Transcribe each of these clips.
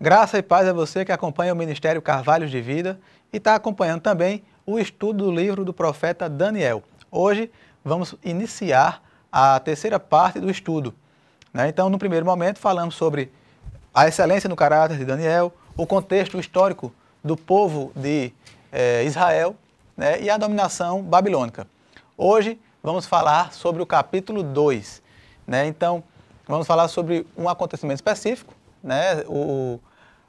Graça e paz a você que acompanha o Ministério Carvalhos de Vida e está acompanhando também o estudo do livro do profeta Daniel. Hoje vamos iniciar a terceira parte do estudo. Então, no primeiro momento, falamos sobre a excelência no caráter de Daniel, o contexto histórico do povo de Israel, e a dominação babilônica. Hoje vamos falar sobre o capítulo 2. Então, vamos falar sobre um acontecimento específico,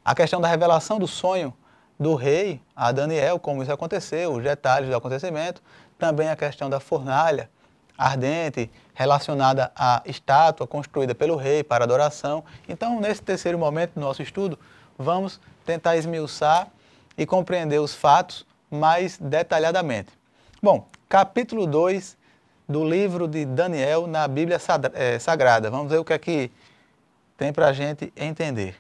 a questão da revelação do sonho do rei a Daniel, como isso aconteceu, os detalhes do acontecimento, também a questão da fornalha ardente relacionada à estátua construída pelo rei para adoração. Então, nesse terceiro momento do nosso estudo, vamos tentar esmiuçar e compreender os fatos mais detalhadamente. Bom, capítulo 2 do livro de Daniel na Bíblia Sagrada. Vamos ver o que é que tem para a gente entender.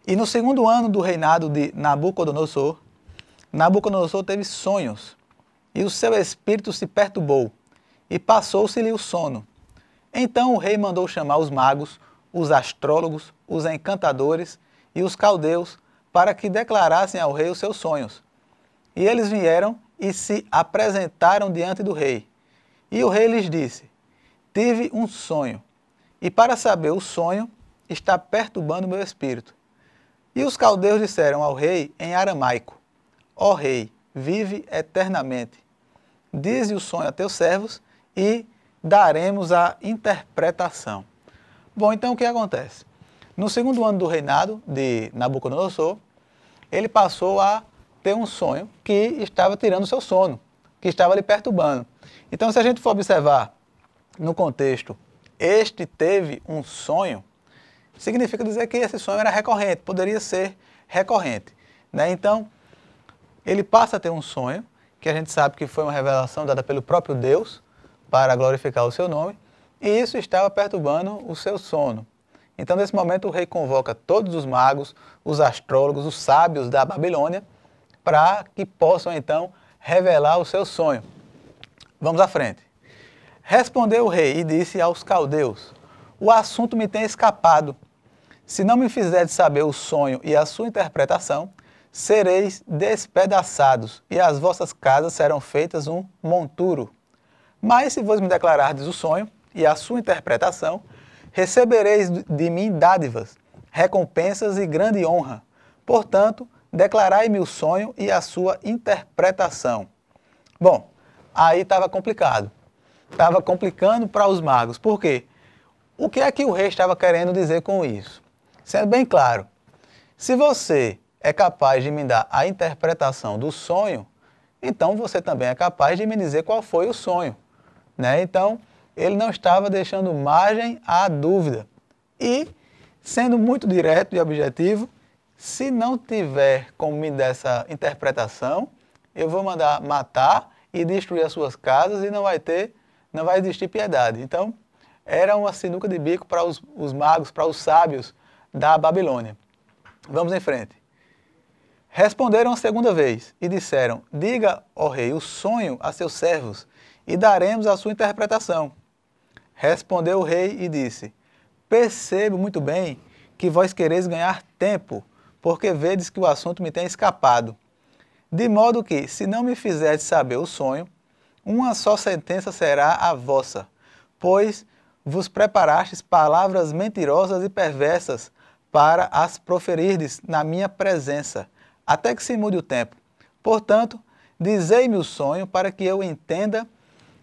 E no segundo ano do reinado de Nabucodonosor, Nabucodonosor teve sonhos, e o seu espírito se perturbou, e passou-se-lhe o sono. Então o rei mandou chamar os magos, os astrólogos, os encantadores e os caldeus, para que declarassem ao rei os seus sonhos. E eles vieram e se apresentaram diante do rei. E o rei lhes disse: tive um sonho, e para saber o sonho, está perturbando o meu espírito. E os caldeus disseram ao rei em aramaico: ó rei, vive eternamente. Dize o sonho a teus servos e daremos a interpretação. Bom, então o que acontece? No segundo ano do reinado de Nabucodonosor, ele passou a ter um sonho que estava tirando o seu sono, que estava lhe perturbando. Então, se a gente for observar no contexto, este teve um sonho, significa dizer que esse sonho era recorrente, poderia ser recorrente. Então, ele passa a ter um sonho, que a gente sabe que foi uma revelação dada pelo próprio Deus, para glorificar o seu nome, e isso estava perturbando o seu sono. Então, nesse momento, o rei convoca todos os magos, os astrólogos, os sábios da Babilônia, para que possam, então, revelar o seu sonho. Vamos à frente. Respondeu o rei e disse aos caldeus: o assunto me tem escapado. Se não me fizerdes saber o sonho e a sua interpretação, sereis despedaçados, e as vossas casas serão feitas um monturo. Mas se vos me declarardes o sonho e a sua interpretação, recebereis de mim dádivas, recompensas e grande honra. Portanto, declarai-me o sonho e a sua interpretação. Bom, aí estava complicado. Estava complicando para os magos. Por quê? O que é que o rei estava querendo dizer com isso? Sendo bem claro, se você é capaz de me dar a interpretação do sonho, então você também é capaz de me dizer qual foi o sonho. Então, ele não estava deixando margem à dúvida. E, sendo muito direto e objetivo, se não tiver como me dar essa interpretação, eu vou mandar matar e destruir as suas casas e não vai existir piedade. Então, era uma sinuca de bico para os magos, para os sábios da Babilônia. Vamos em frente. Responderam a segunda vez e disseram: diga, ó rei, o sonho a seus servos e daremos a sua interpretação. Respondeu o rei e disse: percebo muito bem que vós quereis ganhar tempo, porque vedes que o assunto me tem escapado. De modo que, se não me fizerdes saber o sonho, uma só sentença será a vossa, pois vos preparastes palavras mentirosas e perversas para as proferirdes na minha presença, até que se mude o tempo. Portanto, dizei-me o sonho para que eu entenda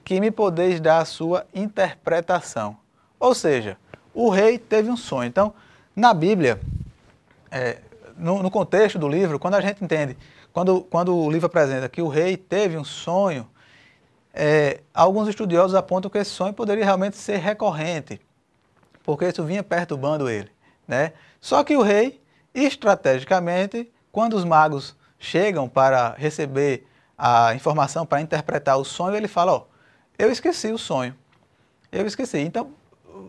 que me podeis dar a sua interpretação. Ou seja, o rei teve um sonho. Então, na Bíblia, no contexto do livro, quando a gente entende, quando o livro apresenta que o rei teve um sonho, alguns estudiosos apontam que esse sonho poderia realmente ser recorrente, porque isso vinha perturbando ele. Só que o rei, estrategicamente, quando os magos chegam para receber a informação, para interpretar o sonho, ele fala: eu esqueci o sonho, eu esqueci. Então,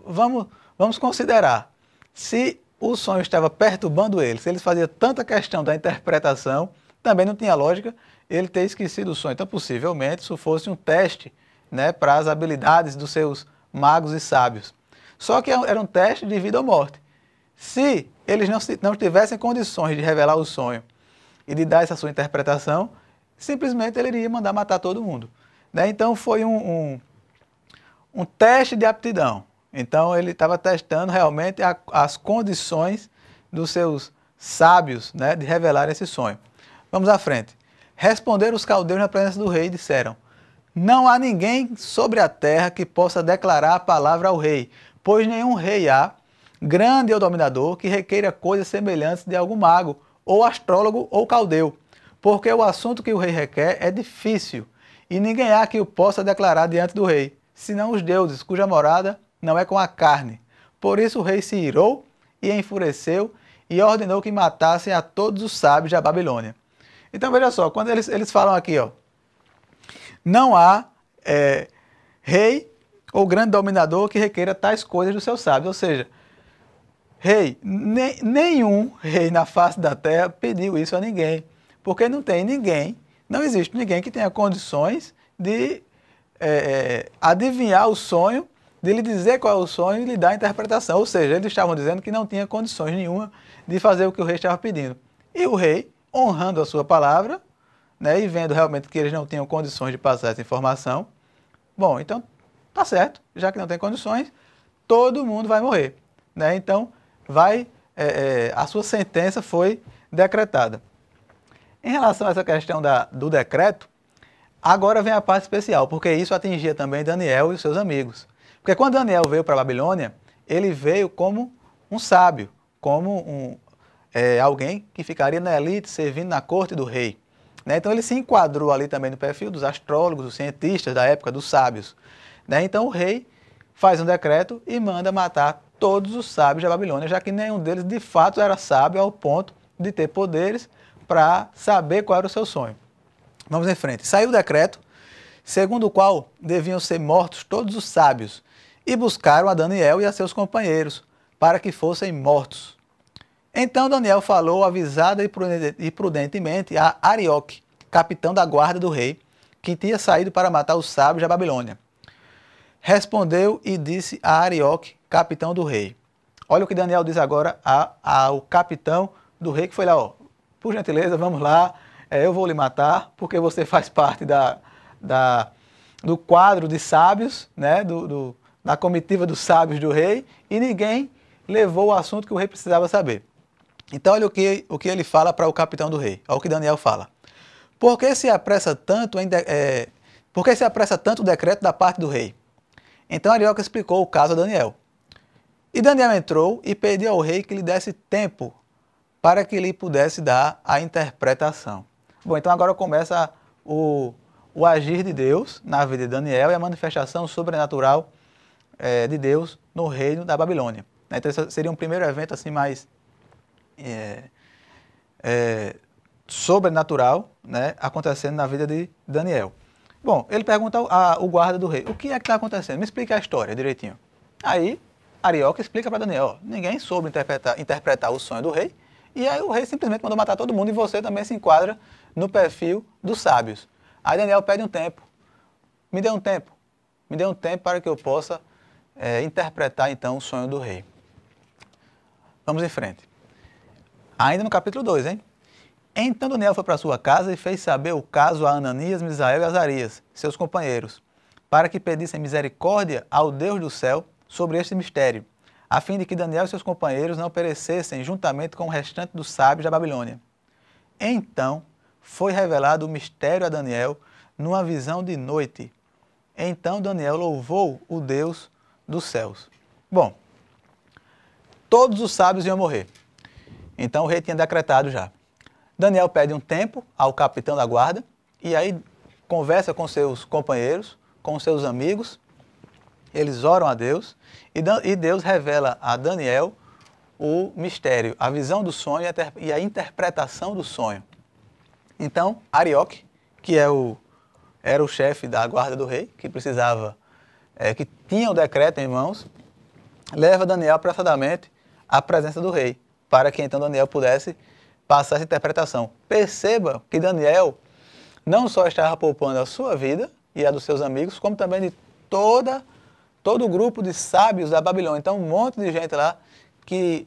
vamos considerar, se o sonho estava perturbando ele, se ele fazia tanta questão da interpretação, também não tinha lógica ele ter esquecido o sonho. Então, possivelmente, isso fosse um teste para as habilidades dos seus magos e sábios. Só que era um teste de vida ou morte. Se eles não tivessem condições de revelar o sonho e de dar essa sua interpretação, simplesmente ele iria mandar matar todo mundo. Né? Então foi um teste de aptidão. Então ele estava testando realmente as condições dos seus sábios, né, de revelar esse sonho. Vamos à frente. Responderam os caldeus na presença do rei e disseram: não há ninguém sobre a terra que possa declarar a palavra ao rei, pois nenhum rei há, grande ou dominador, que requeira coisas semelhantes de algum mago, ou astrólogo, ou caldeu, porque o assunto que o rei requer é difícil, e ninguém há que o possa declarar diante do rei, senão os deuses, cuja morada não é com a carne. Por isso o rei se irou e enfureceu, e ordenou que matassem a todos os sábios da Babilônia. Então veja só, quando eles falam aqui, ó, não há rei ou grande dominador que requeira tais coisas dos seus sábios. Ou seja, nenhum rei na face da terra pediu isso a ninguém. Porque não tem ninguém, não existe ninguém que tenha condições de adivinhar o sonho, de lhe dizer qual é o sonho e lhe dar a interpretação. Ou seja, eles estavam dizendo que não tinha condições nenhuma de fazer o que o rei estava pedindo. E o rei, honrando a sua palavra, né, e vendo realmente que eles não tinham condições de passar essa informação, bom, então tá certo, já que não tem condições, todo mundo vai morrer. Né? Então, a sua sentença foi decretada. Em relação a essa questão do decreto, agora vem a parte especial, porque isso atingia também Daniel e os seus amigos. Porque quando Daniel veio para a Babilônia, ele veio como um sábio, como alguém que ficaria na elite, servindo na corte do rei. Né? Então ele se enquadrou ali também no perfil dos astrólogos, dos cientistas da época, dos sábios. Né? Então o rei faz um decreto e manda matar todos os sábios da Babilônia, já que nenhum deles de fato era sábio ao ponto de ter poderes para saber qual era o seu sonho. Vamos em frente. Saiu o decreto, segundo o qual deviam ser mortos todos os sábios, e buscaram a Daniel e a seus companheiros, para que fossem mortos. Então Daniel falou avisada e prudentemente a Arioque, capitão da guarda do rei, que tinha saído para matar os sábios da Babilônia. Respondeu e disse a Arioque, capitão do rei. Olha o que Daniel diz agora ao capitão do rei, que foi lá, ó, por gentileza, vamos lá, eu vou lhe matar, porque você faz parte do quadro de sábios, né, da comitiva dos sábios do rei, e ninguém levou o assunto que o rei precisava saber. Então olha o que ele fala para o capitão do rei, olha o que Daniel fala. Por que se apressa tanto o decreto da parte do rei? Então Arioque explicou o caso a Daniel. E Daniel entrou e pediu ao rei que lhe desse tempo para que lhe pudesse dar a interpretação. Bom, então agora começa o agir de Deus na vida de Daniel e a manifestação sobrenatural de Deus no reino da Babilônia. Então esse seria um primeiro evento assim mais sobrenatural, né, acontecendo na vida de Daniel. Bom, ele pergunta ao guarda do rei, o que é que está acontecendo? Me explica a história direitinho. Aí Arioque explica para Daniel, ó, ninguém soube interpretar o sonho do rei, e aí o rei simplesmente mandou matar todo mundo e você também se enquadra no perfil dos sábios. Aí Daniel pede um tempo. Me dê um tempo para que eu possa interpretar então o sonho do rei. Vamos em frente. Ainda no capítulo 2, hein? Então Daniel foi para sua casa e fez saber o caso a Ananias, Misael e Azarias, seus companheiros, para que pedissem misericórdia ao Deus do céu sobre este mistério, a fim de que Daniel e seus companheiros não perecessem juntamente com o restante dos sábios da Babilônia. Então foi revelado o mistério a Daniel numa visão de noite. Então Daniel louvou o Deus dos céus. Bom, todos os sábios iam morrer. Então o rei tinha decretado já. Daniel pede um tempo ao capitão da guarda e aí conversa com seus companheiros, com seus amigos. Eles oram a Deus e Deus revela a Daniel o mistério, a visão do sonho e a interpretação do sonho. Então, Arioque, que era o chefe da guarda do rei, que precisava, que tinha o decreto em mãos, leva Daniel apressadamente à presença do rei, para que então Daniel pudesse passar essa interpretação. Perceba que Daniel não só estava poupando a sua vida e a dos seus amigos, como também de todo o grupo de sábios da Babilônia. Então, um monte de gente lá que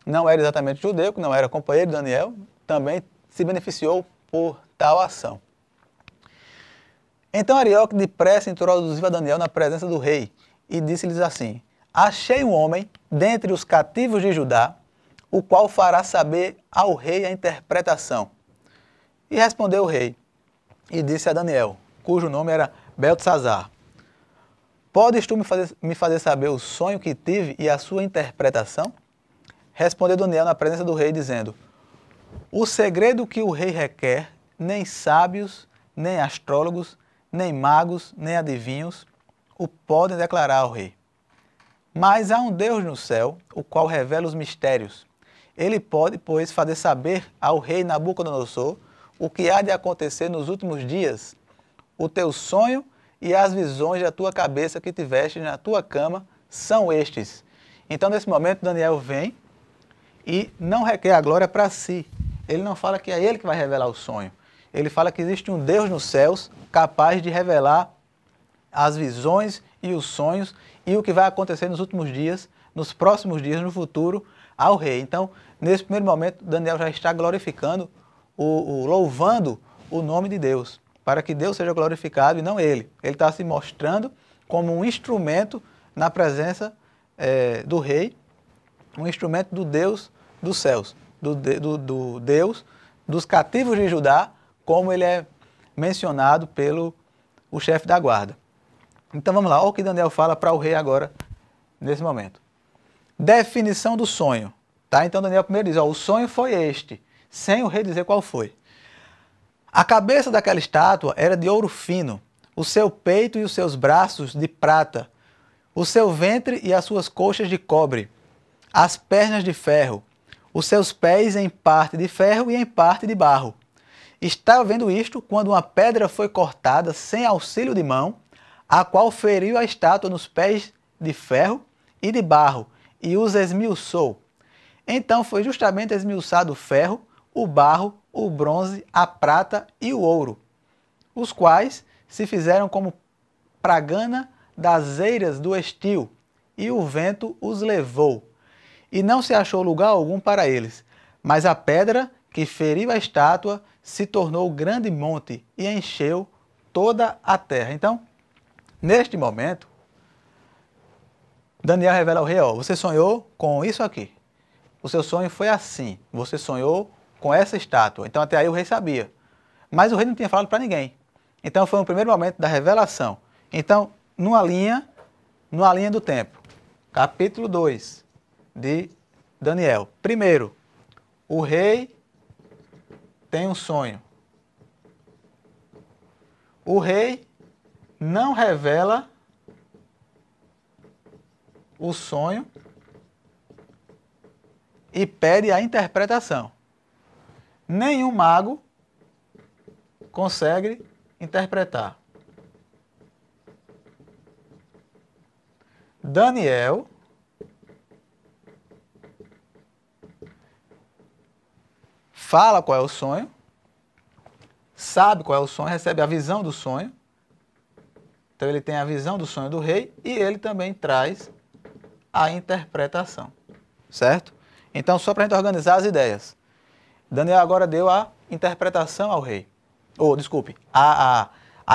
não era exatamente judeu, que não era companheiro de Daniel, também se beneficiou por tal ação. Então Arioque depressa introduziu a Daniel na presença do rei e disse-lhes assim: achei um homem dentre os cativos de Judá, o qual fará saber ao rei a interpretação. E respondeu o rei e disse a Daniel, cujo nome era Beltesazar: podes tu me fazer saber o sonho que tive e a sua interpretação? Respondeu Daniel na presença do rei, dizendo: o segredo que o rei requer, nem sábios, nem astrólogos, nem magos, nem adivinhos o podem declarar ao rei. Mas há um Deus no céu, o qual revela os mistérios. Ele pode, pois, fazer saber ao rei Nabucodonosor o que há de acontecer nos últimos dias, o teu sonho e as visões da tua cabeça que tiveste na tua cama são estes. Então, nesse momento, Daniel vem e não requer a glória para si. Ele não fala que é ele que vai revelar o sonho. Ele fala que existe um Deus nos céus capaz de revelar as visões e os sonhos e o que vai acontecer nos últimos dias, nos próximos dias, no futuro, ao rei. Então, nesse primeiro momento, Daniel já está glorificando, louvando o nome de Deus, para que Deus seja glorificado e não ele. Ele está se mostrando como um instrumento na presença do rei, um instrumento do Deus dos céus, do Deus dos cativos de Judá, como ele é mencionado pelo o chefe da guarda. Então vamos lá, olha o que Daniel fala para o rei agora, nesse momento. Definição do sonho. Tá? Então Daniel primeiro diz, ó, o sonho foi este, sem o rei dizer qual foi. A cabeça daquela estátua era de ouro fino, o seu peito e os seus braços de prata, o seu ventre e as suas coxas de cobre, as pernas de ferro, os seus pés em parte de ferro e em parte de barro. Estava vendo isto quando uma pedra foi cortada sem auxílio de mão, a qual feriu a estátua nos pés de ferro e de barro, e os esmiuçou. Então foi justamente esmiuçado o ferro, o barro, o bronze, a prata e o ouro, os quais se fizeram como pragana das eiras do estio, e o vento os levou. E não se achou lugar algum para eles, mas a pedra que feriu a estátua se tornou grande monte e encheu toda a terra. Então, neste momento, Daniel revela ao rei, ó, você sonhou com isso aqui. O seu sonho foi assim, você sonhou com essa estátua. Então até aí o rei sabia. Mas o rei não tinha falado para ninguém. Então foi o primeiro momento da revelação. Então, numa linha do tempo, capítulo 2 de Daniel. Primeiro, o rei tem um sonho. O rei não revela o sonho e pede a interpretação. Nenhum mago consegue interpretar. Daniel fala qual é o sonho, sabe qual é o sonho, recebe a visão do sonho. Então ele tem a visão do sonho do rei e ele também traz a interpretação, certo? Então, só para a gente organizar as ideias. Daniel agora deu a interpretação ao rei. Desculpe, a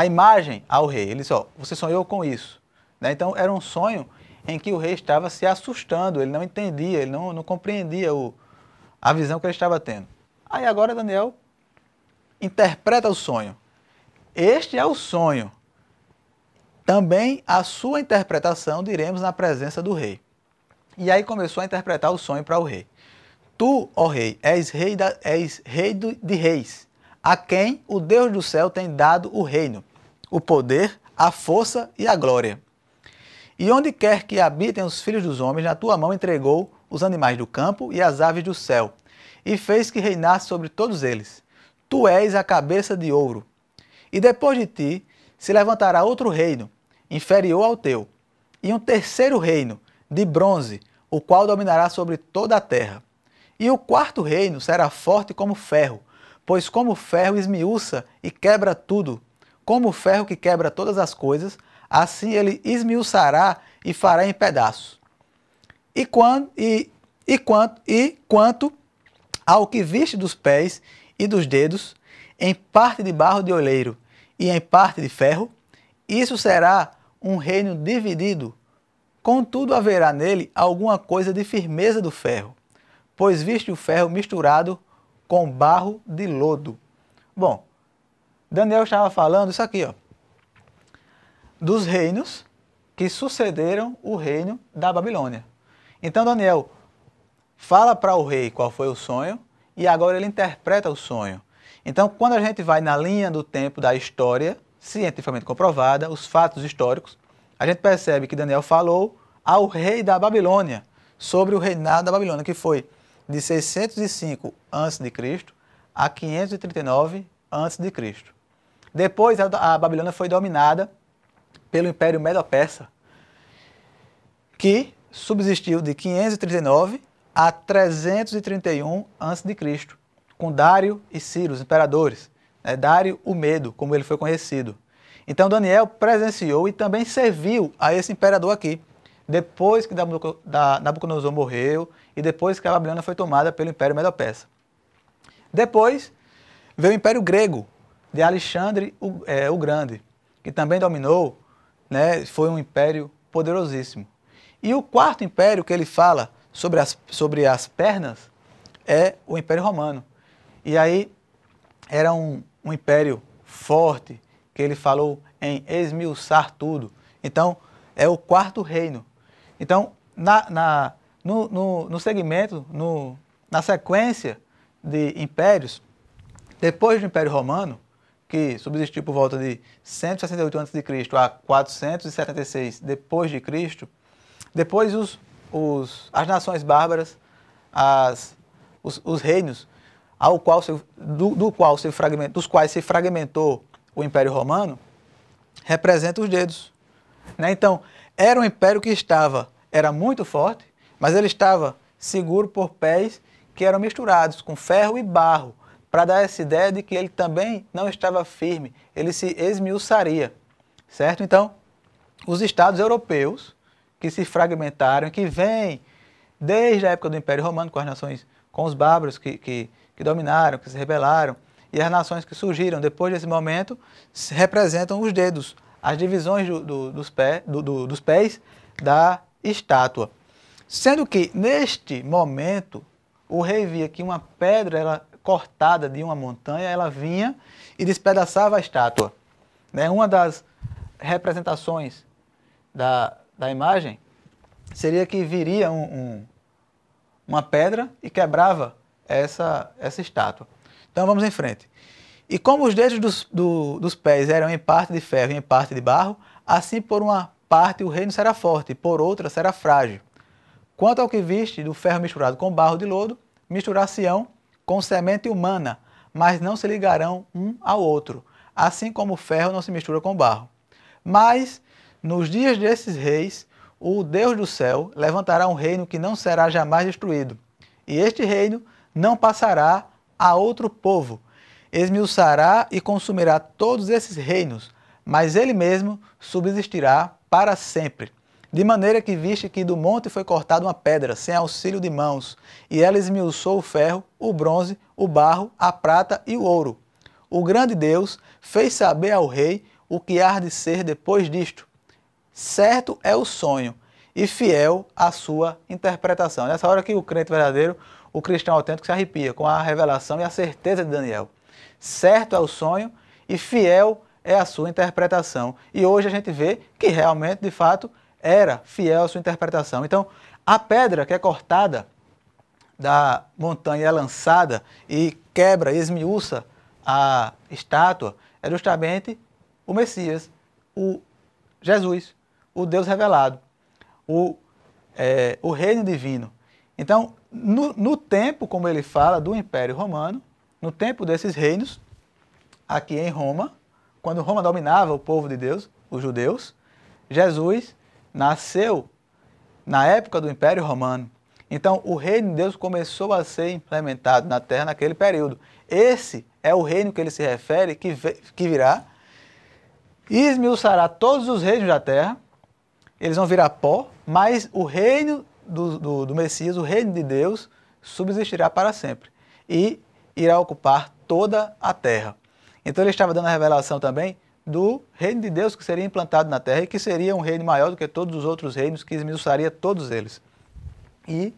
imagem ao rei. Ele disse, ó, você sonhou com isso. Né? Então, era um sonho em que o rei estava se assustando, ele não entendia, ele não compreendia a visão que ele estava tendo. Aí agora Daniel interpreta o sonho. Este é o sonho. Também a sua interpretação diremos na presença do rei. E aí começou a interpretar o sonho para o rei. Tu, ó rei, és rei de reis, a quem o Deus do céu tem dado o reino, o poder, a força e a glória. E onde quer que habitem os filhos dos homens, na tua mão entregou os animais do campo e as aves do céu, e fez que reinasse sobre todos eles. Tu és a cabeça de ouro. E depois de ti se levantará outro reino, inferior ao teu, e um terceiro reino, de bronze, o qual dominará sobre toda a terra. E o quarto reino será forte como ferro, pois como o ferro esmiuça e quebra tudo, como o ferro que quebra todas as coisas, assim ele esmiuçará e fará em pedaços. E quanto ao que viste dos pés e dos dedos, em parte de barro de oleiro e em parte de ferro, isso será um reino dividido. Contudo, haverá nele alguma coisa de firmeza do ferro, pois viste o ferro misturado com barro de lodo. Bom, Daniel estava falando isso aqui, ó, dos reinos que sucederam o reino da Babilônia. Então Daniel fala para o rei qual foi o sonho e agora ele interpreta o sonho. Então, quando a gente vai na linha do tempo da história, cientificamente comprovada, os fatos históricos, a gente percebe que Daniel falou ao rei da Babilônia sobre o reinado da Babilônia, que foi de 605 a.C. a 539 a.C. Depois a Babilônia foi dominada pelo Império Medo-Persa, que subsistiu de 539 a 331 a.C., com Dário e Ciro, os imperadores. Dário o Medo, como ele foi conhecido. Então Daniel presenciou e também serviu a esse imperador aqui, depois que Nabucodonosor morreu e depois que a Babilônia foi tomada pelo Império Medo-Persa. Depois veio o Império Grego, de Alexandre o Grande, que também dominou, né, foi um império poderosíssimo. E o quarto império que ele fala sobre as pernas é o Império Romano. E aí era um império forte, que ele falou em esmiuçar tudo. Então, é o quarto reino. Então, no segmento, na sequência de impérios, depois do Império Romano, que subsistiu por volta de 168 a.C. a 476 depois de Cristo, depois as nações bárbaras, os reinos dos quais se fragmentou o Império Romano, representam os dedos. Né? Então, era um império que era muito forte, mas ele estava seguro por pés que eram misturados com ferro e barro, para dar essa ideia de que ele também não estava firme, ele se esmiuçaria, certo? Então, os estados europeus que se fragmentaram, que vêm desde a época do Império Romano, com os bárbaros que dominaram, que se rebelaram, e as nações que surgiram depois desse momento representam os dedos, as divisões dos pés da estátua. Sendo que, neste momento, o rei via que uma pedra cortada de uma montanha, ela vinha e despedaçava a estátua. Né? Uma das representações da imagem seria que viria uma pedra e quebrava essa estátua. Então vamos em frente. E como os dedos dos pés eram em parte de ferro e em parte de barro, assim por uma parte o reino será forte, e por outra será frágil. Quanto ao que viste do ferro misturado com barro de lodo, misturar-se-ão com semente humana, mas não se ligarão um ao outro, assim como o ferro não se mistura com barro. Mas, nos dias desses reis, o Deus do céu levantará um reino que não será jamais destruído, e este reino não passará a outro povo. Esmiuçará e consumirá todos esses reinos, mas ele mesmo subsistirá para sempre. De maneira que viste que do monte foi cortada uma pedra, sem auxílio de mãos, e ela esmiuçou o ferro, o bronze, o barro, a prata e o ouro. O grande Deus fez saber ao rei o que há de ser depois disto. Certo é o sonho, e fiel a sua interpretação. Nessa hora que o crente verdadeiro, o cristão autêntico, se arrepia com a revelação e a certeza de Daniel. Certo é o sonho e fiel é a sua interpretação. E hoje a gente vê que realmente, de fato, era fiel à sua interpretação. Então, a pedra que é cortada da montanha é lançada e quebra, esmiuça a estátua, é justamente o Messias, o Jesus, o Deus revelado, o reino divino. Então, no tempo, como ele fala, do Império Romano, no tempo desses reinos, aqui em Roma, quando Roma dominava o povo de Deus, os judeus, Jesus nasceu na época do Império Romano. Então, o reino de Deus começou a ser implementado na terra naquele período. Esse é o reino que ele se refere, que virá, e esmiuçará todos os reinos da terra, eles vão virar pó, mas o reino do Messias, o reino de Deus, subsistirá para sempre e irá ocupar toda a terra. Então ele estava dando a revelação também do reino de Deus que seria implantado na terra e que seria um reino maior do que todos os outros reinos, que esmiuçaria todos eles. E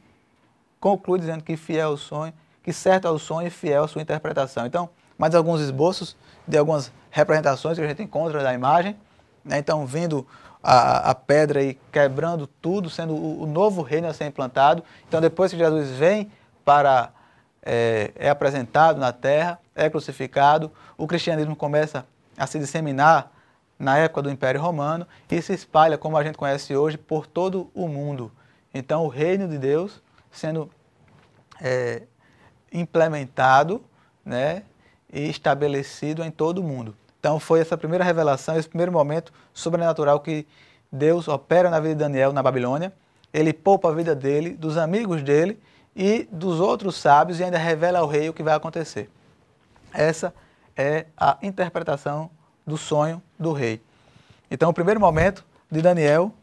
conclui dizendo que fiel ao sonho, que certo é o sonho e fiel à sua interpretação. Então, mais alguns esboços de algumas representações que a gente encontra da imagem, né? Então, vindo a pedra e quebrando tudo, sendo o novo reino a ser implantado. Então, depois que Jesus vem para é apresentado na terra, é crucificado, o cristianismo começa a se disseminar na época do Império Romano e se espalha, como a gente conhece hoje, por todo o mundo. Então, o reino de Deus sendo implementado, né, e estabelecido em todo o mundo. Então, foi essa primeira revelação, esse primeiro momento sobrenatural que Deus opera na vida de Daniel na Babilônia. Ele poupa a vida dele, dos amigos dele e dos outros sábios e ainda revela ao rei o que vai acontecer. Essa é a interpretação do sonho do rei. Então, o primeiro momento de Daniel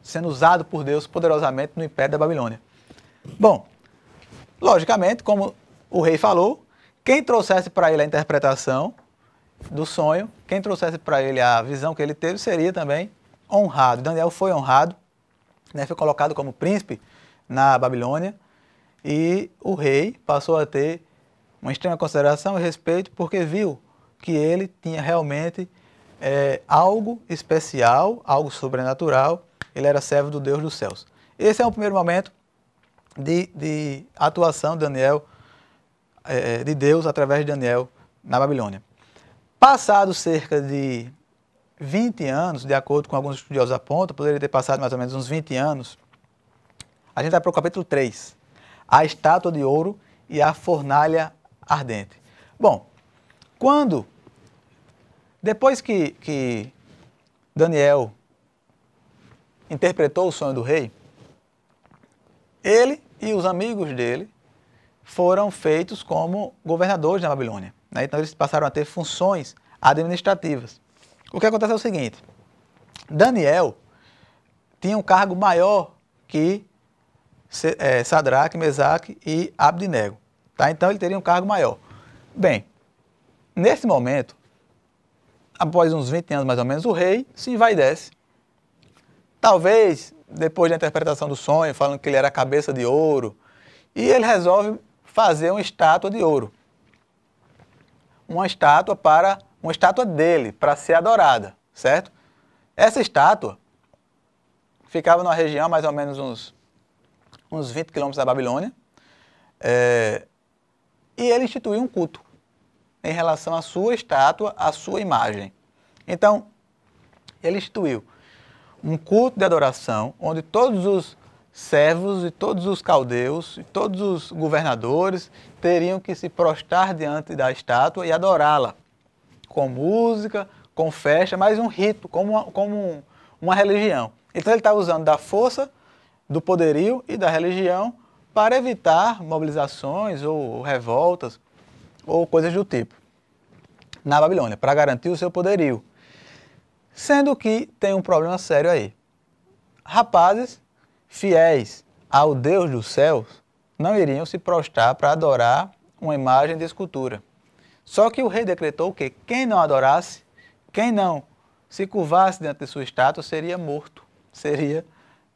sendo usado por Deus poderosamente no Império da Babilônia. Bom, logicamente, como o rei falou, quem trouxesse para ele a interpretação do sonho, quem trouxesse para ele a visão que ele teve, seria também honrado. Daniel foi honrado, né, foi colocado como príncipe na Babilônia e o rei passou a ter uma extrema consideração e respeito porque viu que ele tinha realmente algo especial, algo sobrenatural, ele era servo do Deus dos céus. Esse é o primeiro momento de atuação de Daniel, de Deus através de Daniel na Babilônia. Passados cerca de 20 anos, de acordo com alguns estudiosos apontam, poderia ter passado mais ou menos uns 20 anos, a gente vai para o capítulo 3, a estátua de ouro e a fornalha ardente. Bom, depois que Daniel interpretou o sonho do rei, ele e os amigos dele foram feitos como governadores na Babilônia, né? Então eles passaram a ter funções administrativas. O que acontece é o seguinte, Daniel tinha um cargo maior que Sadraque, Mesaque e Abdinego. Tá? Então ele teria um cargo maior. Bem, nesse momento, após uns 20 anos mais ou menos, o rei se envaidece. Talvez, depois da interpretação do sonho, falando que ele era a cabeça de ouro, e ele resolve fazer uma estátua de ouro. Uma estátua dele, para ser adorada, certo? Essa estátua ficava numa região mais ou menos uns 20 quilômetros da Babilônia, e ele instituiu um culto em relação à sua estátua, à sua imagem. Então, ele instituiu um culto de adoração, onde todos os servos e todos os caldeus e todos os governadores teriam que se prostrar diante da estátua e adorá-la, com música, com festa, mas um rito, como uma religião. Então ele está usando da força, do poderio e da religião para evitar mobilizações ou revoltas ou coisas do tipo na Babilônia, para garantir o seu poderio. Sendo que tem um problema sério aí. Rapazes fiéis ao Deus dos céus não iriam se prostrar para adorar uma imagem de escultura. Só que o rei decretou que quem não adorasse, quem não se curvasse diante de sua estátua, seria morto, seria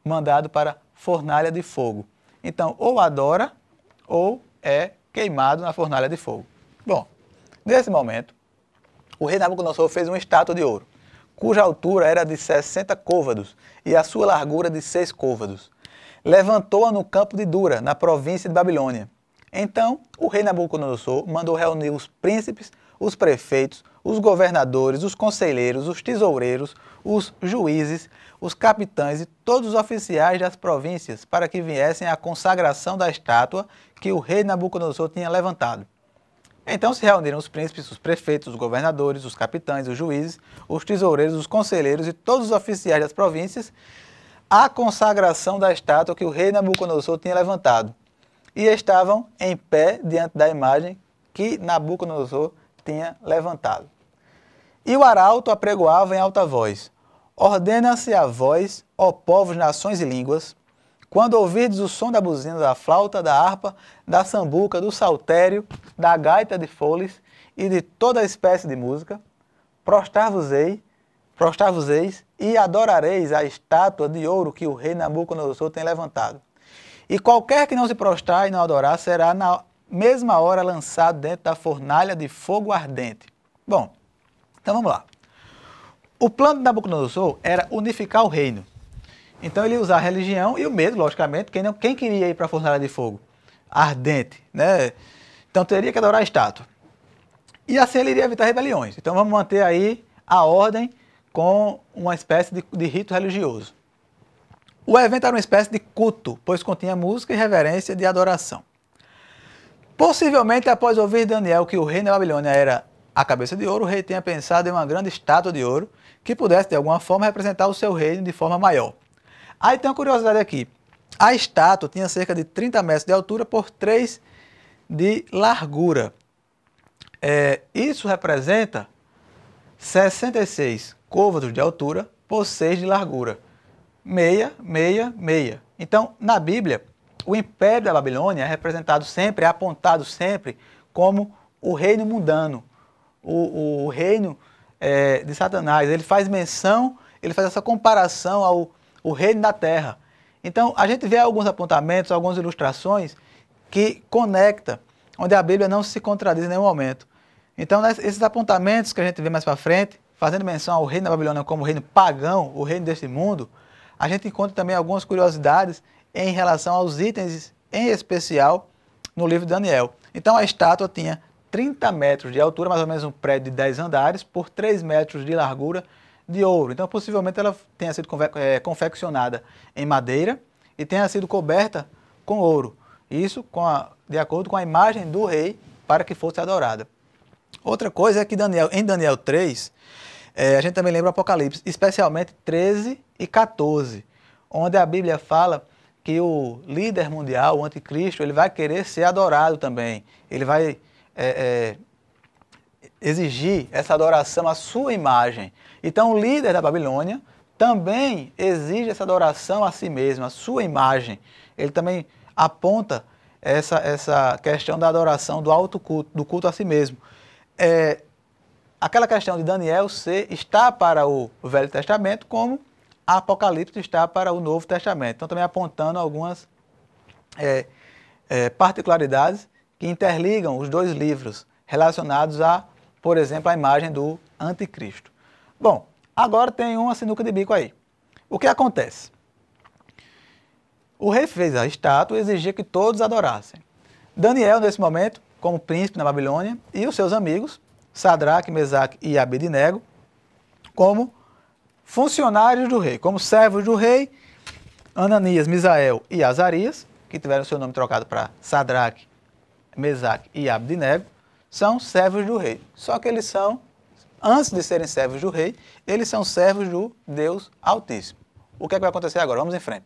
mandado para fornalha de fogo. Então, ou adora, ou é queimado na fornalha de fogo. Bom, nesse momento, o rei Nabucodonosor fez uma estátua de ouro, cuja altura era de 60 côvados e a sua largura de 6 côvados. Levantou-a no campo de Dura, na província de Babilônia. Então, o rei Nabucodonosor mandou reunir os príncipes, os prefeitos, os governadores, os conselheiros, os tesoureiros, os juízes, os capitães e todos os oficiais das províncias para que viessem à consagração da estátua que o rei Nabucodonosor tinha levantado. Então se reuniram os príncipes, os prefeitos, os governadores, os capitães, os juízes, os tesoureiros, os conselheiros e todos os oficiais das províncias à consagração da estátua que o rei Nabucodonosor tinha levantado. E estavam em pé diante da imagem que Nabucodonosor tinha levantado. E o arauto apregoava em alta voz: ordena-se a vós, ó povos, nações e línguas, quando ouvirdes o som da buzina, da flauta, da harpa, da sambuca, do saltério, da gaita de foles e de toda espécie de música, prostrar-vos-eis e adorareis a estátua de ouro que o rei Nabucodonosor tem levantado. E qualquer que não se prostrar e não adorar será na mesma hora lançado dentro da fornalha de fogo ardente. Bom, então vamos lá. O plano de Nabucodonosor era unificar o reino. Então ele ia usar a religião e o medo, logicamente. Quem queria ir para a fornalha de fogo ardente, né? Então teria que adorar a estátua. E assim ele iria evitar rebeliões. Então vamos manter aí a ordem com uma espécie de rito religioso. O evento era uma espécie de culto, pois continha música e reverência de adoração. Possivelmente, após ouvir Daniel que o rei da Babilônia era a cabeça de ouro, o rei tenha pensado em uma grande estátua de ouro que pudesse, de alguma forma, representar o seu reino de forma maior. Aí tem uma curiosidade aqui. A estátua tinha cerca de 30 metros de altura por 3 de largura. Isso representa 66 côvados de altura por 6 de largura. Meia, meia, meia. Então, na Bíblia, o Império da Babilônia é representado sempre, é apontado sempre como o reino mundano, o reino de Satanás. Ele faz menção, ele faz essa comparação ao reino da terra. Então, a gente vê alguns apontamentos, algumas ilustrações que conectam, onde a Bíblia não se contradiz em nenhum momento. Então, esses apontamentos que a gente vê mais para frente, fazendo menção ao reino da Babilônia como o reino pagão, o reino deste mundo, a gente encontra também algumas curiosidades em relação aos itens, em especial, no livro de Daniel. Então, a estátua tinha 30 metros de altura, mais ou menos um prédio de 10 andares, por 3 metros de largura de ouro. Então, possivelmente, ela tenha sido confeccionada em madeira e tenha sido coberta com ouro. Isso de acordo com a imagem do rei para que fosse adorada. Outra coisa é que em Daniel 3, a gente também lembra o Apocalipse, especialmente 13 e 14, onde a Bíblia fala que o líder mundial, o anticristo, ele vai querer ser adorado também. Ele vai exigir essa adoração à sua imagem. Então o líder da Babilônia também exige essa adoração a si mesmo, à sua imagem. Ele também aponta essa questão da adoração do alto culto, do culto a si mesmo. Aquela questão de Daniel está para o Velho Testamento, como Apocalipse está para o Novo Testamento. Então, também apontando algumas particularidades que interligam os dois livros, relacionados a, por exemplo, a imagem do anticristo. Bom, agora tem uma sinuca de bico aí. O que acontece? O rei fez a estátua e exigia que todos adorassem. Daniel, nesse momento, como príncipe na Babilônia, e os seus amigos, Sadraque, Mesaque e Abednego, como funcionários do rei, como servos do rei, Ananias, Misael e Azarias, que tiveram seu nome trocado para Sadraque, Mesaque e Abednego, são servos do rei. Só que eles são, antes de serem servos do rei, eles são servos do Deus Altíssimo. O que é que vai acontecer agora? Vamos em frente.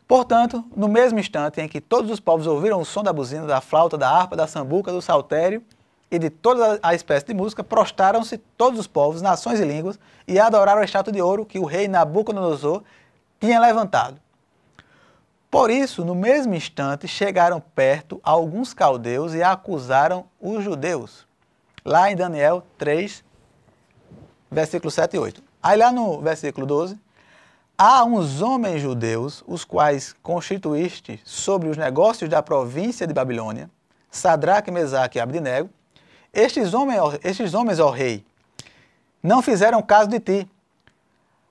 Portanto, no mesmo instante em que todos os povos ouviram o som da buzina, da flauta, da harpa, da sambuca, do saltério e de toda a espécie de música, prostraram-se todos os povos, nações e línguas e adoraram a estátua de ouro que o rei Nabucodonosor tinha levantado. Por isso, no mesmo instante, chegaram perto alguns caldeus e acusaram os judeus. Lá em Daniel 3, versículos 7 e 8. Aí lá no versículo 12, há uns homens judeus, os quais constituíste sobre os negócios da província de Babilônia, Sadraque, Mesaque e Abednego. Estes homens, ó rei, não fizeram caso de ti.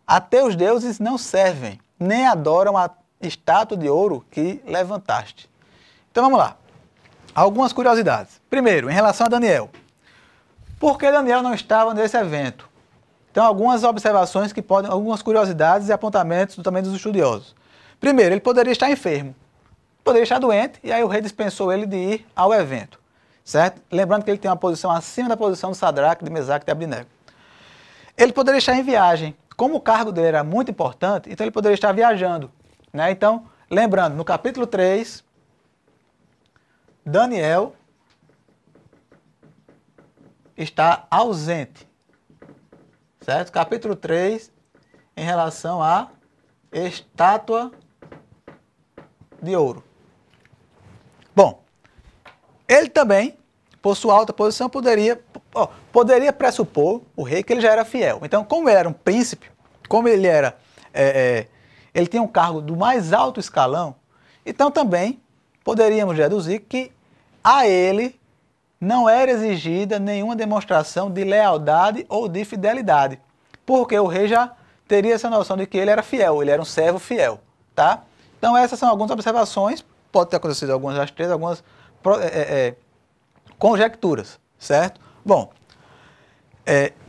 A teus deuses não servem, nem adoram a estátua de ouro que levantaste. Então vamos lá. Algumas curiosidades. Primeiro, em relação a Daniel. Por que Daniel não estava nesse evento? Então, algumas observações que podem, algumas curiosidades e apontamentos também dos estudiosos. Primeiro, ele poderia estar enfermo, poderia estar doente, e aí o rei dispensou ele de ir ao evento, certo? Lembrando que ele tem uma posição acima da posição do Sadraque, de Mesaque e de Abednego. Ele poderia estar em viagem. Como o cargo dele era muito importante, então ele poderia estar viajando, né? Então, lembrando, no capítulo 3, Daniel está ausente. Certo? Capítulo 3, em relação à estátua de ouro. Bom, ele também, por sua alta posição, poderia pressupor, o rei, que ele já era fiel. Então, como ele era um príncipe, como ele era, ele tinha um cargo do mais alto escalão, então também poderíamos deduzir que a ele não era exigida nenhuma demonstração de lealdade ou de fidelidade, porque o rei já teria essa noção de que ele era fiel, ele era um servo fiel, tá? Então essas são algumas observações, pode ter acontecido algumas das três, algumas conjecturas, certo? Bom,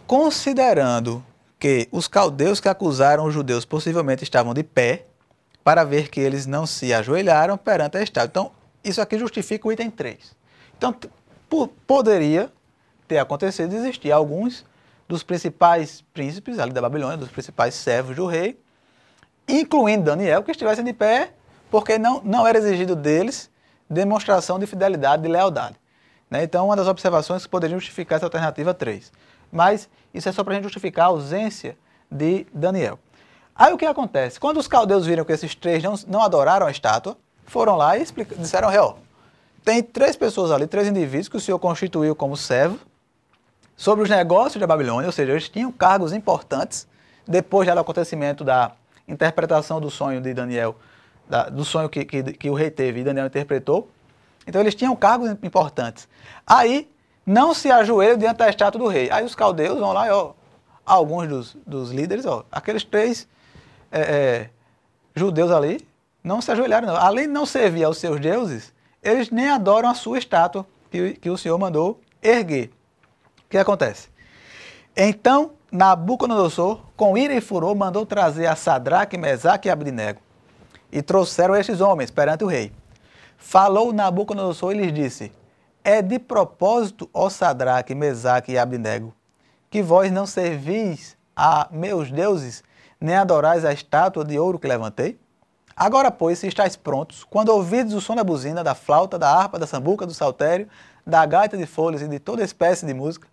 considerando que os caldeus que acusaram os judeus possivelmente estavam de pé, para ver que eles não se ajoelharam perante a estátua. Então, isso aqui justifica o item 3. Então, poderia ter acontecido de existir alguns dos principais príncipes ali da Babilônia, dos principais servos do rei, incluindo Daniel, que estivessem de pé, porque não era exigido deles demonstração de fidelidade, de lealdade. Né? Então, uma das observações que poderia justificar essa alternativa 3. Mas isso é só para a gente justificar a ausência de Daniel. Aí o que acontece? Quando os caldeus viram que esses três não adoraram a estátua, foram lá e disseram, ó, tem 3 pessoas ali, 3 indivíduos que o Senhor constituiu como servo sobre os negócios da Babilônia, ou seja, eles tinham cargos importantes, depois já do acontecimento da interpretação do sonho de Daniel, do sonho que o rei teve e Daniel interpretou. Então eles tinham cargos importantes. Aí não se ajoelham diante da estátua do rei. Aí os caldeus vão lá e, ó, alguns dos líderes, ó, aqueles 3 judeus ali, não se ajoelharam, não. Além de não servir aos seus deuses, eles nem adoram a sua estátua que o Senhor mandou erguer. O que acontece? Então, Nabucodonosor, com ira e furor, mandou trazer a Sadraque, Mesaque e Abdenego, e trouxeram estes homens perante o rei. Falou Nabucodonosor e lhes disse, é de propósito, ó Sadraque, Mesaque e Abdenego, que vós não servis a meus deuses, nem adorais a estátua de ouro que levantei? Agora, pois, se estáis prontos, quando ouvides o som da buzina, da flauta, da harpa, da sambuca, do saltério, da gaita de folhas e de toda espécie de música,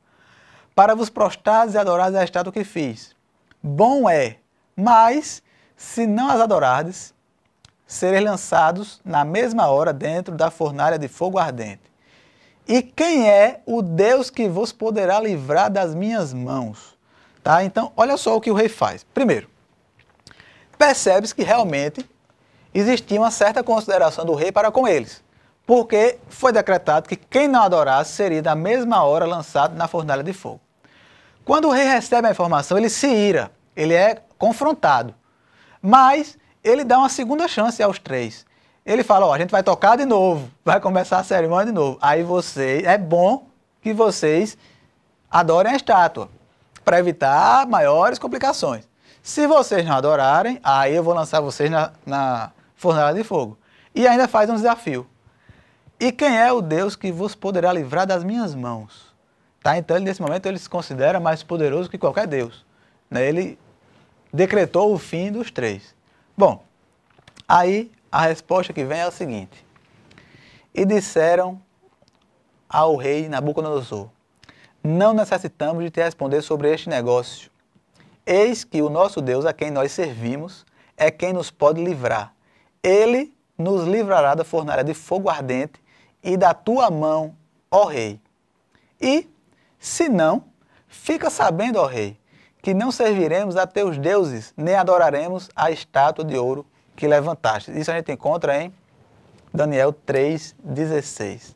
para vos prostrares e adorares a estátua que fiz. Bom é, mas, se não as adorardes, sereis lançados na mesma hora dentro da fornalha de fogo ardente. E quem é o Deus que vos poderá livrar das minhas mãos? Tá? Então, olha só o que o rei faz. Primeiro, percebe-se que realmente existia uma certa consideração do rei para com eles, porque foi decretado que quem não adorasse seria da mesma hora lançado na fornalha de fogo. Quando o rei recebe a informação, ele se ira, ele é confrontado, mas ele dá uma segunda chance aos 3. Ele fala, ó, a gente vai tocar de novo, vai começar a cerimônia de novo. Aí é bom que vocês adorem a estátua, para evitar maiores complicações. Se vocês não adorarem, aí eu vou lançar vocês na fornalha de fogo. E ainda faz um desafio. E quem é o Deus que vos poderá livrar das minhas mãos? Tá? Então, nesse momento, ele se considera mais poderoso que qualquer Deus. Né? Ele decretou o fim dos 3. Bom, aí a resposta que vem é a seguinte. E disseram ao rei Nabucodonosor, não necessitamos de te responder sobre este negócio. Eis que o nosso Deus, a quem nós servimos, é quem nos pode livrar. Ele nos livrará da fornalha de fogo ardente e da tua mão, ó rei. E, se não, fica sabendo, ó rei, que não serviremos a teus deuses, nem adoraremos a estátua de ouro que levantaste. Isso a gente encontra em Daniel 3,16.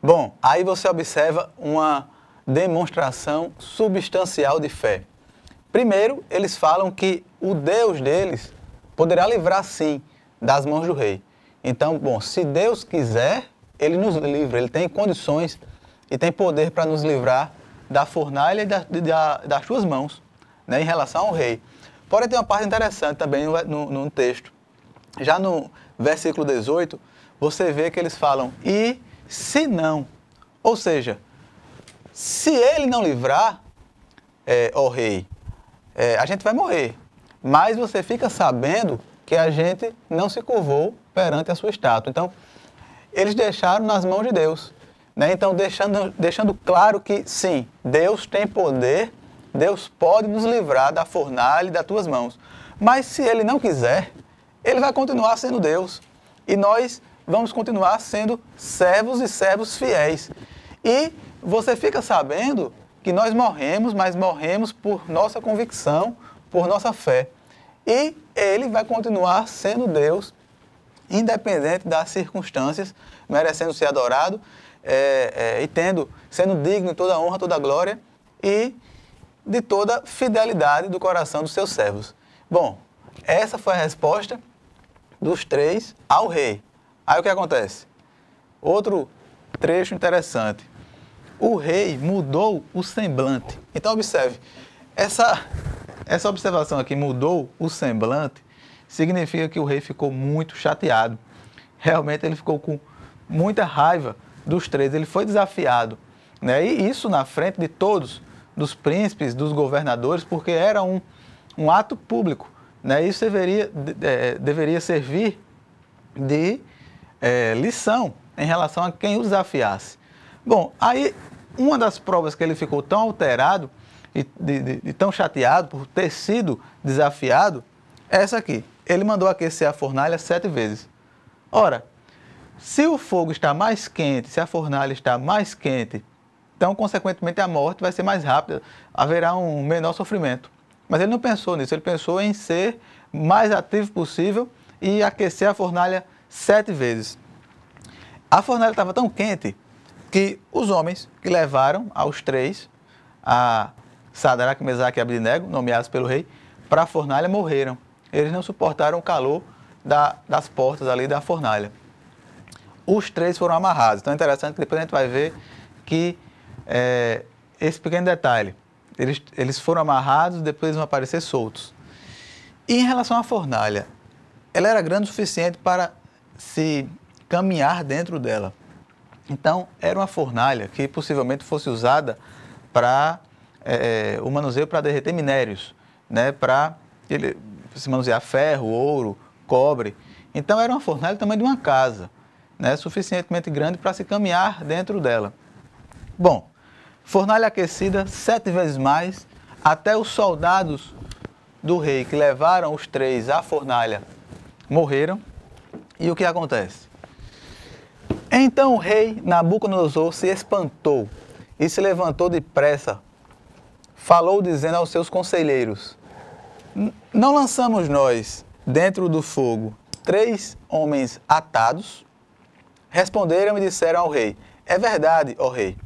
Bom, aí você observa uma demonstração substancial de fé. Primeiro, eles falam que o Deus deles poderá livrar, sim, das mãos do rei. Então, bom, se Deus quiser, ele nos livra, ele tem condições e tem poder para nos livrar da fornalha e das suas mãos, né, em relação ao rei. Porém, tem uma parte interessante também no texto. Já no versículo 18, você vê que eles falam, e se não, ou seja, se ele não livrar, ó rei, a gente vai morrer. Mas você fica sabendo que a gente não se curvou perante a sua estátua. Então, eles deixaram nas mãos de Deus. Né? Então, deixando claro que, sim, Deus tem poder, Deus pode nos livrar da fornalha e das tuas mãos. Mas se ele não quiser, ele vai continuar sendo Deus. E nós vamos continuar sendo servos e servos fiéis. E você fica sabendo que nós morremos, mas morremos por nossa convicção, por nossa fé. E Ele vai continuar sendo Deus, independente das circunstâncias, merecendo ser adorado e sendo digno de toda honra, toda glória e de toda fidelidade do coração dos seus servos. Bom, essa foi a resposta dos 3 ao rei. Aí o que acontece? Outro trecho interessante. O rei mudou o semblante. Então observe, essa observação aqui, mudou o semblante, significa que o rei ficou muito chateado. Realmente ele ficou com muita raiva dos 3, ele foi desafiado, né? E isso na frente de todos, dos príncipes, dos governadores, porque era um ato público, né? Isso deveria servir de lição em relação a quem o desafiasse. Bom, aí uma das provas que ele ficou tão alterado e tão chateado por ter sido desafiado é essa aqui. Ele mandou aquecer a fornalha 7 vezes. Ora, se o fogo está mais quente, se a fornalha está mais quente, então, consequentemente, a morte vai ser mais rápida, haverá um menor sofrimento. Mas ele não pensou nisso, ele pensou em ser mais ativo possível e aquecer a fornalha 7 vezes. A fornalha estava tão quente que os homens que levaram aos 3, a Sadraque, Mesaque e Abdenego, nomeados pelo rei, para a fornalha morreram. Eles não suportaram o calor das portas ali da fornalha. Os 3 foram amarrados. Então é interessante que depois a gente vai ver que esse pequeno detalhe, eles foram amarrados, depois vão aparecer soltos. E em relação à fornalha, ela era grande o suficiente para se caminhar dentro dela. Então, era uma fornalha que possivelmente fosse usada para o manuseio para derreter minérios, né? Para se manusear ferro, ouro, cobre. Então, era uma fornalha do tamanho de uma casa, né? Suficientemente grande para se caminhar dentro dela. Bom, fornalha aquecida 7 vezes mais, até os soldados do rei que levaram os 3 à fornalha morreram. E o que acontece? Então o rei Nabucodonosor se espantou e se levantou depressa. Falou dizendo aos seus conselheiros: não lançamos nós dentro do fogo 3 homens atados? Responderam e disseram ao rei: é verdade, ó rei.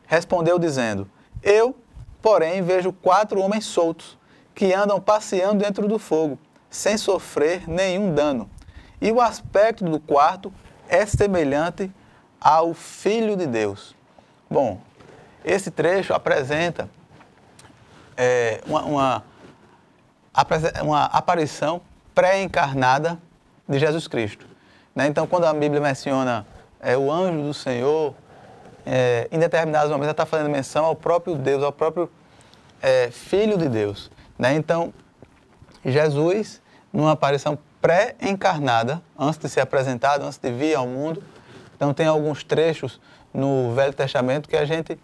Respondeu dizendo: eu, porém, vejo 4 homens soltos, que andam passeando dentro do fogo, sem sofrer nenhum dano. E o aspecto do quarto é semelhante ao Filho de Deus. Bom, esse trecho apresenta uma aparição pré-encarnada de Jesus Cristo, né? Então, quando a Bíblia menciona o anjo do Senhor, em determinados momentos ela está fazendo menção ao próprio Deus, ao próprio Filho de Deus, né? Então, Jesus, numa aparição pré-encarnada, antes de ser apresentado, antes de vir ao mundo. Então tem alguns trechos no Velho Testamento que a gente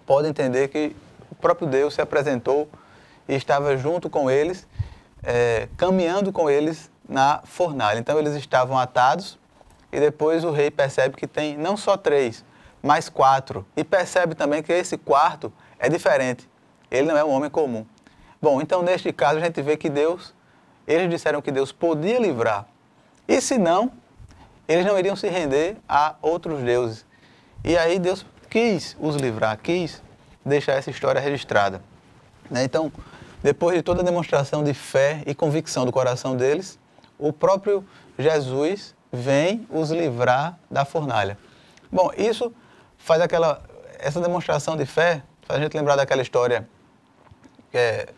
pode entender que o próprio Deus se apresentou e estava junto com eles, caminhando com eles na fornalha. Então eles estavam atados e depois o rei percebe que tem não só 3, mas 4. E percebe também que esse quarto é diferente. Ele não é um homem comum. Bom, então neste caso a gente vê que eles disseram que Deus podia livrar. E se não, eles não iriam se render a outros deuses. E aí Deus quis os livrar, quis deixar essa história registrada, né? Então, depois de toda a demonstração de fé e convicção do coração deles, o próprio Jesus vem os livrar da fornalha. Bom, isso faz essa demonstração de fé, faz a gente lembrar daquela história que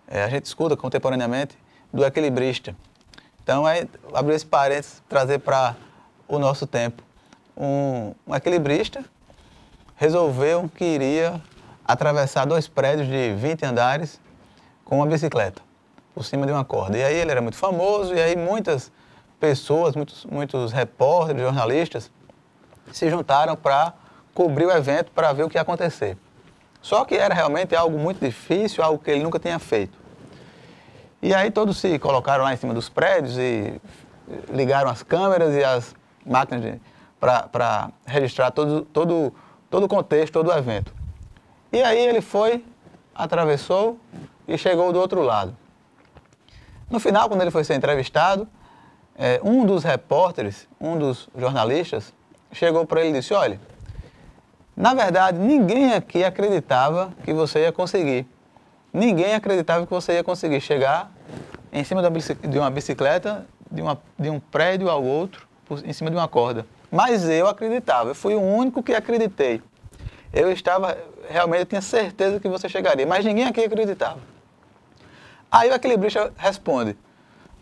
a gente escuta contemporaneamente, do equilibrista. Então, abrir esse parênteses, trazer para o nosso tempo. Um equilibrista resolveu que iria atravessar 2 prédios de 20 andares com uma bicicleta, por cima de uma corda. E aí ele era muito famoso, e aí muitas pessoas, muitos repórteres, jornalistas, se juntaram para cobrir o evento, para ver o que ia acontecer. Só que era realmente algo muito difícil, algo que ele nunca tinha feito. E aí todos se colocaram lá em cima dos prédios e ligaram as câmeras e as máquinas para registrar todo o contexto, todo o evento. E aí ele foi, atravessou e chegou do outro lado. No final, quando ele foi ser entrevistado, um dos repórteres, um dos jornalistas, chegou para ele e disse: olha, na verdade, ninguém aqui acreditava que você ia conseguir. Ninguém acreditava que você ia conseguir chegar em cima de uma bicicleta, de um prédio ao outro, em cima de uma corda. Mas eu acreditava, eu fui o único que acreditei. Realmente eu tinha certeza que você chegaria, mas ninguém aqui acreditava. Aí o equilibrista responde: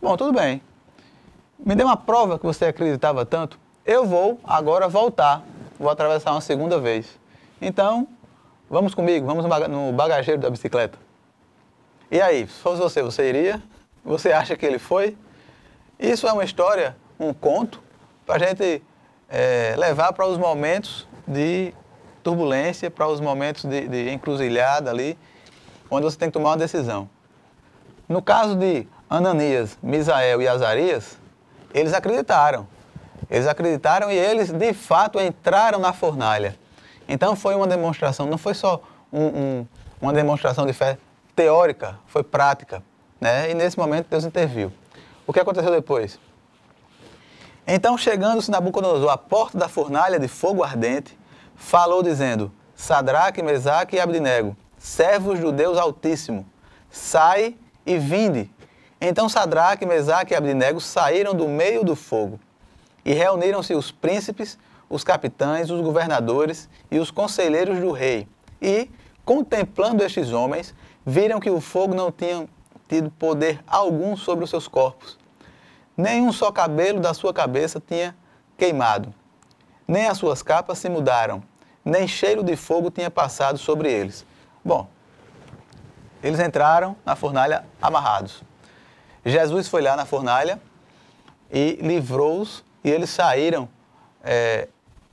bom, tudo bem, me dê uma prova que você acreditava tanto, eu vou agora voltar, vou atravessar uma segunda vez. Então, vamos comigo, vamos no bagageiro da bicicleta. E aí, se fosse você iria? Você acha que ele foi? Isso é uma história, um conto, para a gente levar para os momentos de turbulência, para os momentos de encruzilhada ali, onde você tem que tomar uma decisão. No caso de Ananias, Misael e Azarias, eles acreditaram. Eles acreditaram e eles, de fato, entraram na fornalha. Então foi uma demonstração, não foi só uma demonstração de fé teórica, foi prática, né? E nesse momento Deus interviu. O que aconteceu depois? Então, chegando-se Nabucodonosor à porta da fornalha de fogo ardente, falou dizendo: Sadraque, Mesaque e Abdinego, servos do Deus Altíssimo, sai e vinde. Então Sadraque, Mesaque e Abdinego saíram do meio do fogo. E reuniram-se os príncipes, os capitães, os governadores e os conselheiros do rei. E, contemplando estes homens, viram que o fogo não tinha tido poder algum sobre os seus corpos. Nem um só cabelo da sua cabeça tinha queimado. Nem as suas capas se mudaram. Nem cheiro de fogo tinha passado sobre eles. Bom, eles entraram na fornalha amarrados. Jesus foi lá na fornalha e livrou-os, e eles saíram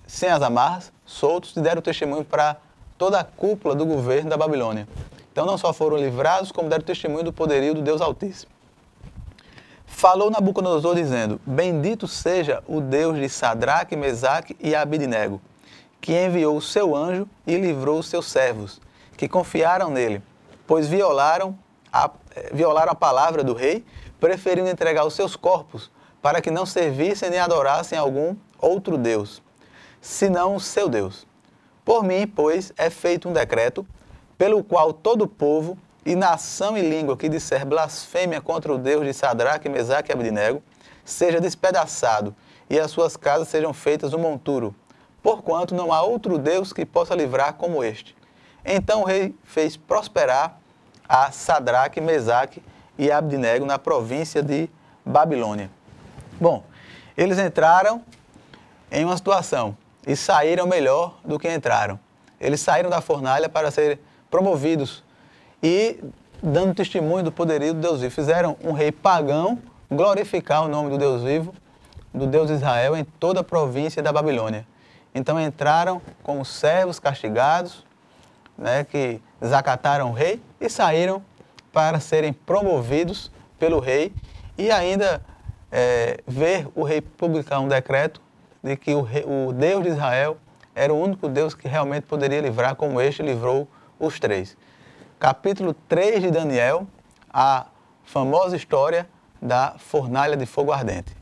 sem as amarras, soltos, e deram testemunho para toda a cúpula do governo da Babilônia. Então não só foram livrados, como deram testemunho do poderio do Deus Altíssimo. Falou Nabucodonosor dizendo: Bendito seja o Deus de Sadraque, Mesaque e Abidnego, que enviou o seu anjo e livrou os seus servos, que confiaram nele, pois violaram a palavra do rei, preferindo entregar os seus corpos, para que não servissem nem adorassem algum outro Deus, senão o seu Deus. Por mim, pois, é feito um decreto, pelo qual todo povo, e nação e língua que disser blasfêmia contra o Deus de Sadraque, Mesaque e Abdinego, seja despedaçado, e as suas casas sejam feitas um monturo, porquanto não há outro Deus que possa livrar como este. Então o rei fez prosperar a Sadraque, Mesaque e Abdinego na província de Babilônia. Bom, eles entraram em uma situação e saíram melhor do que entraram. Eles saíram da fornalha para serem promovidos e dando testemunho do poderio do Deus vivo. Fizeram um rei pagão glorificar o nome do Deus vivo, do Deus de Israel, em toda a província da Babilônia. Então entraram como servos castigados, né, que desacataram o rei, e saíram para serem promovidos pelo rei e ainda ver o rei publicar um decreto de que o Deus de Israel era o único Deus que realmente poderia livrar, como este livrou os três. Capítulo 3 de Daniel, a famosa história da fornalha de fogo ardente.